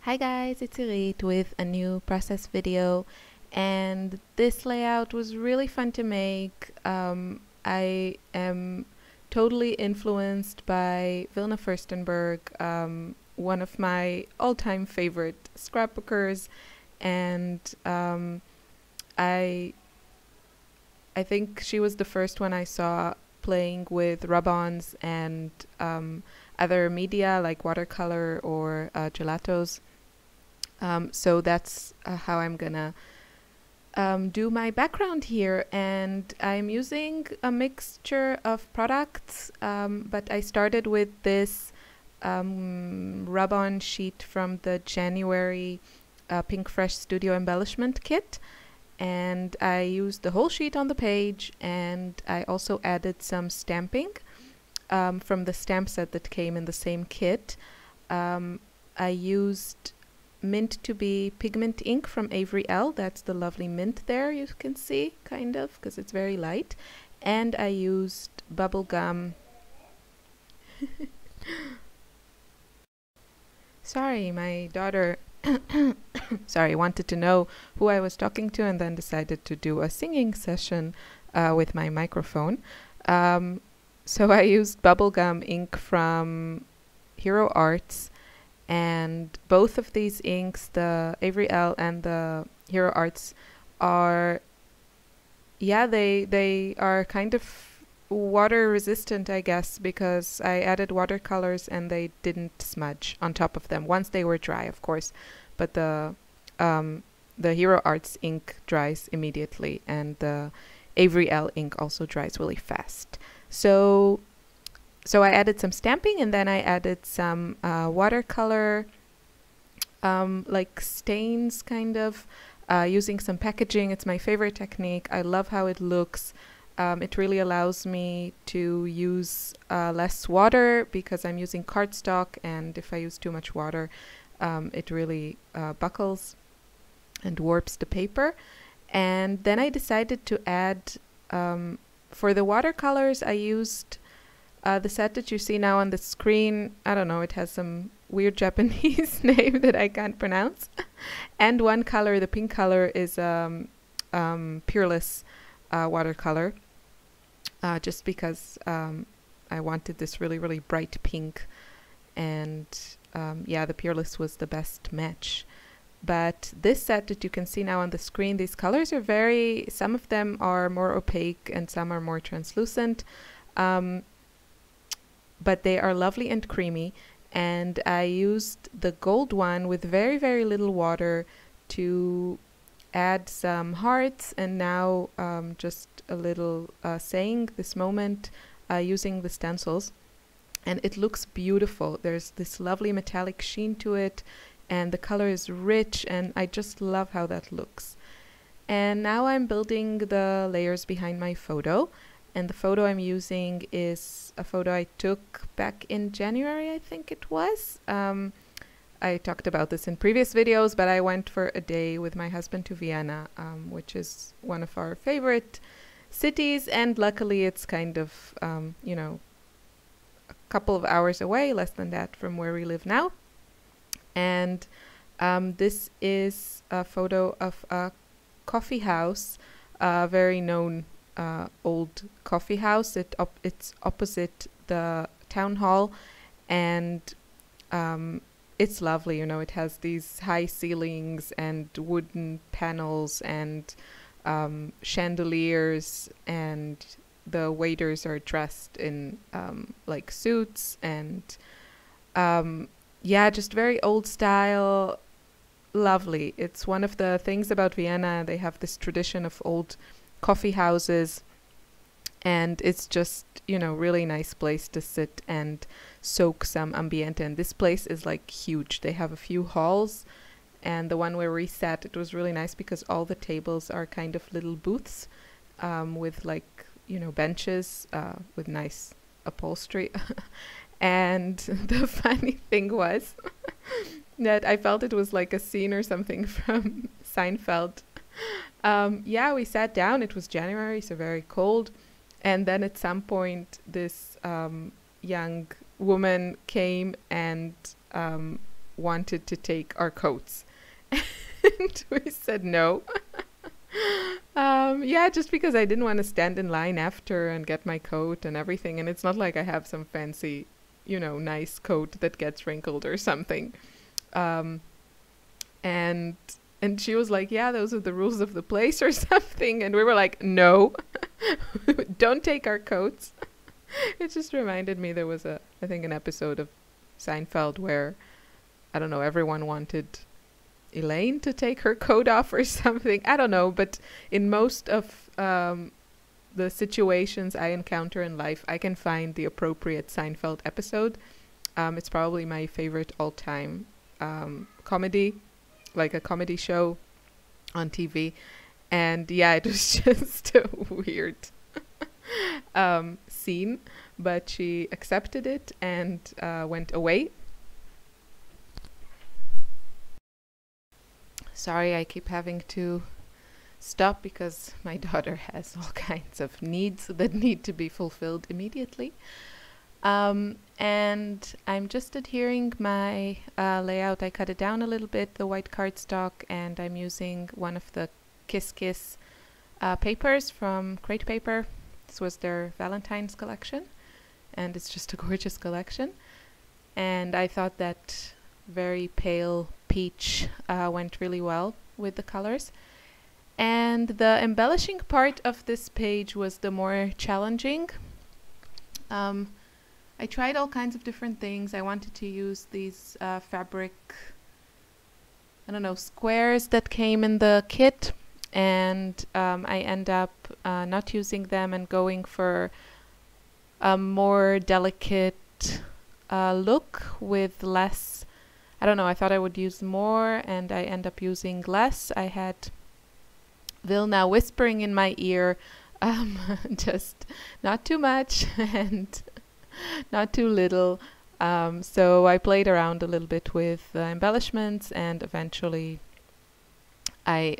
Hi guys, it's Irit with a new process video, and this layout was really fun to make. I am totally influenced by Vilna Furstenberg, one of my all-time favorite scrapbookers, and I I think she was the first one I saw playing with rub-ons and other media like watercolor or gelatos. So that's how I'm gonna do my background here, and I'm using a mixture of products, but I started with this rub-on sheet from the January Pinkfresh Studio embellishment kit, and I used the whole sheet on the page, and I also added some stamping from the stamp set that came in the same kit. I used mint to be pigment ink from Avery L. That's the lovely mint there you can see, kind of, because it's very light. And I used bubble gum. Sorry, my daughter sorry, wanted to know who I was talking to and then decided to do a singing session with my microphone. So I used bubblegum ink from Hero Arts, and both of these inks, the Avery L and the Hero Arts, are, yeah, they are kind of water resistant, I guess, because I added watercolors and they didn't smudge on top of them once they were dry, of course. But the Hero Arts ink dries immediately, and the Avery L ink also dries really fast. So I added some stamping, and then I added some watercolor like stains, kind of, using some packaging. It's my favorite technique. I love how it looks. It really allows me to use less water because I'm using cardstock, and if I use too much water, it really buckles and warps the paper. And then I decided to add, for the watercolors, I used the set that you see now on the screen. I don't know, it has some weird Japanese name that I can't pronounce. And one color, the pink color, is Peerless watercolor, just because I wanted this really, really bright pink. And yeah, the Peerless was the best match. But this set that you can see now on the screen, these colors are some of them are more opaque and some are more translucent. But they are lovely and creamy, and I used the gold one with very, very little water to add some hearts, and now just a little saying this moment using the stencils, and it looks beautiful. There's this lovely metallic sheen to it, and the color is rich, and I just love how that looks. And now I'm building the layers behind my photo. And the photo I'm using is a photo I took back in January, I think it was. I talked about this in previous videos, but I went for a day with my husband to Vienna, which is one of our favorite cities. And luckily it's kind of, you know, a couple of hours away, less than that from where we live now. And this is a photo of a coffee house, a very known old coffee house. It's opposite the town hall, and it's lovely. You know, it has these high ceilings and wooden panels and chandeliers, and the waiters are dressed in like suits, and yeah, just very old style. Lovely. It's one of the things about Vienna. They have this tradition of old coffee houses, and it's just, you know, really nice place to sit and soak some ambiente. And this place is like huge. They have a few halls, and the one where we sat, it was really nice because all the tables are kind of little booths with, like, you know, benches with nice upholstery. And the funny thing was that I felt it was like a scene or something from Seinfeld. Yeah, we sat down. It was January, so very cold. And then at some point, this young woman came and wanted to take our coats. And we said no. Yeah, just because I didn't want to stand in line after and get my coat and everything. And it's not like I have some fancy, you know, nice coat that gets wrinkled or something. And she was like, yeah, those are the rules of the place or something. And we were like, no, don't take our coats. It just reminded me there was I think an episode of Seinfeld where, I don't know, everyone wanted Elaine to take her coat off or something. I don't know, but in most of the situations I encounter in life, I can find the appropriate Seinfeld episode. It's probably my favorite all-time comedy, like a comedy show on TV. And yeah, it was just a weird scene, but she accepted it and went away. Sorry, I keep having to stop because my daughter has all kinds of needs that need to be fulfilled immediately. And I'm just adhering my layout. I cut it down a little bit, the white cardstock, and I'm using one of the Kiss Kiss papers from Crate Paper. This was their Valentine's collection, and it's just a gorgeous collection. And I thought that very pale peach went really well with the colors. And the embellishing part of this page was the more challenging. I tried all kinds of different things. I wanted to use these fabric, I don't know, squares that came in the kit, and I end up not using them and going for a more delicate look with less. I don't know, I thought I would use more and I end up using less. I had Vilna whispering in my ear, just not too much and not too little. So I played around a little bit with embellishments, and eventually I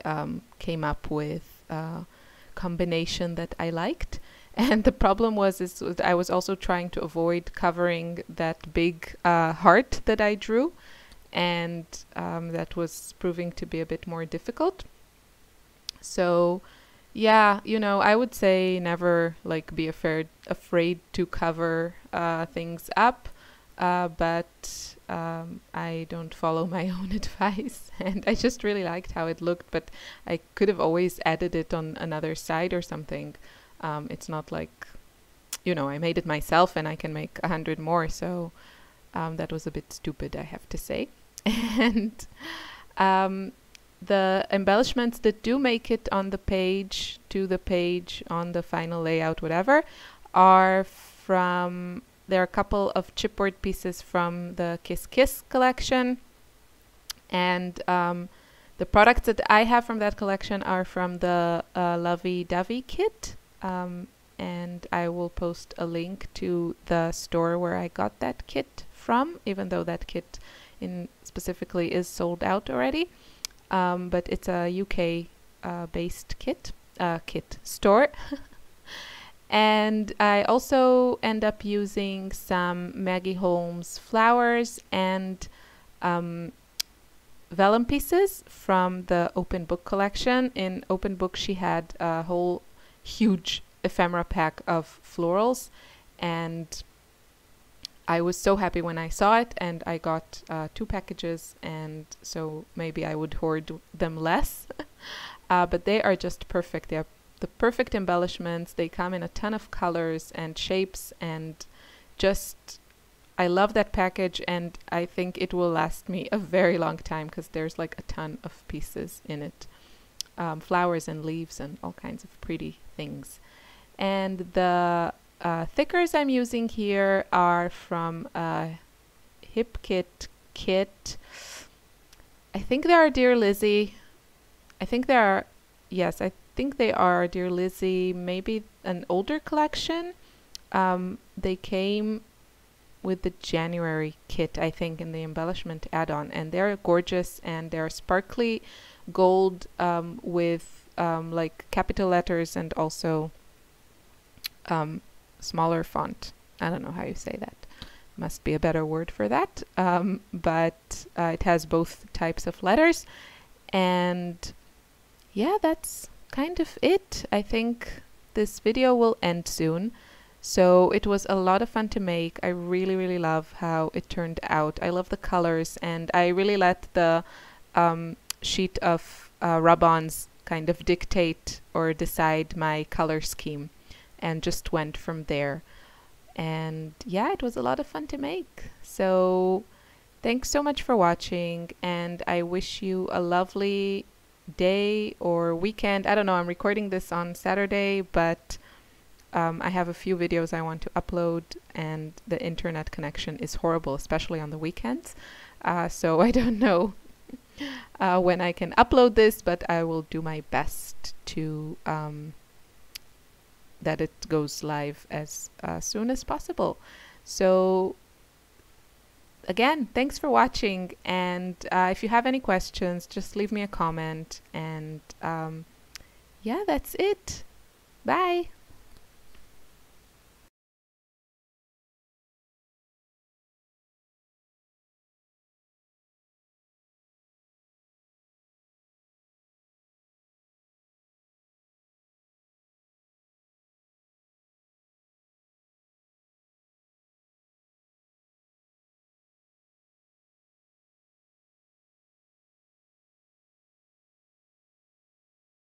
came up with a combination that I liked. And the problem was I was also trying to avoid covering that big heart that I drew, and that was proving to be a bit more difficult. So yeah, you know, I would say never like be afraid to cover things up, but I don't follow my own advice, and I just really liked how it looked, but I could have always added it on another side or something. It's not like, you know, I made it myself and I can make 100 more, so that was a bit stupid, I have to say. And the embellishments that do make it on the page, to the page, on the final layout, whatever, are from, there are a couple of chipboard pieces from the Kiss Kiss collection. And the products that I have from that collection are from the Lovey Dovey kit. And I will post a link to the store where I got that kit from, even though that kit specifically is sold out already. But it's a UK based kit store. And I also end up using some Maggie Holmes flowers and vellum pieces from the Open Book collection. In Open Book she had a whole huge ephemera pack of florals, and I was so happy when I saw it, and I got 2 packages, and so maybe I would hoard them less. But they are just perfect. They are the perfect embellishments. They come in a ton of colors and shapes, and just I love that package, and I think it will last me a very long time because there's like a ton of pieces in it. Flowers and leaves and all kinds of pretty things. And the thickers I'm using here are from Hip Kit kit. I think they are Dear Lizzie. I think they are, yes, I think they are Dear Lizzie, maybe an older collection. They came with the January kit, I think, in the embellishment add-on, and they're gorgeous, and they're sparkly gold with like capital letters and also smaller font. I don't know how you say that. must be a better word for that. But it has both types of letters. And yeah, that's kind of it. I think this video will end soon. So it was a lot of fun to make. I really, really love how it turned out. I love the colors, and I really let the sheet of rub-ons kind of dictate or decide my color scheme, and just went from there. And yeah, it was a lot of fun to make. So thanks so much for watching, and I wish you a lovely day or weekend. I don't know, I'm recording this on Saturday, but I have a few videos I want to upload, and the internet connection is horrible, especially on the weekends. So I don't know when I can upload this, but I will do my best to that it goes live as soon as possible. So again, thanks for watching, and if you have any questions, just leave me a comment, and yeah, that's it. Bye.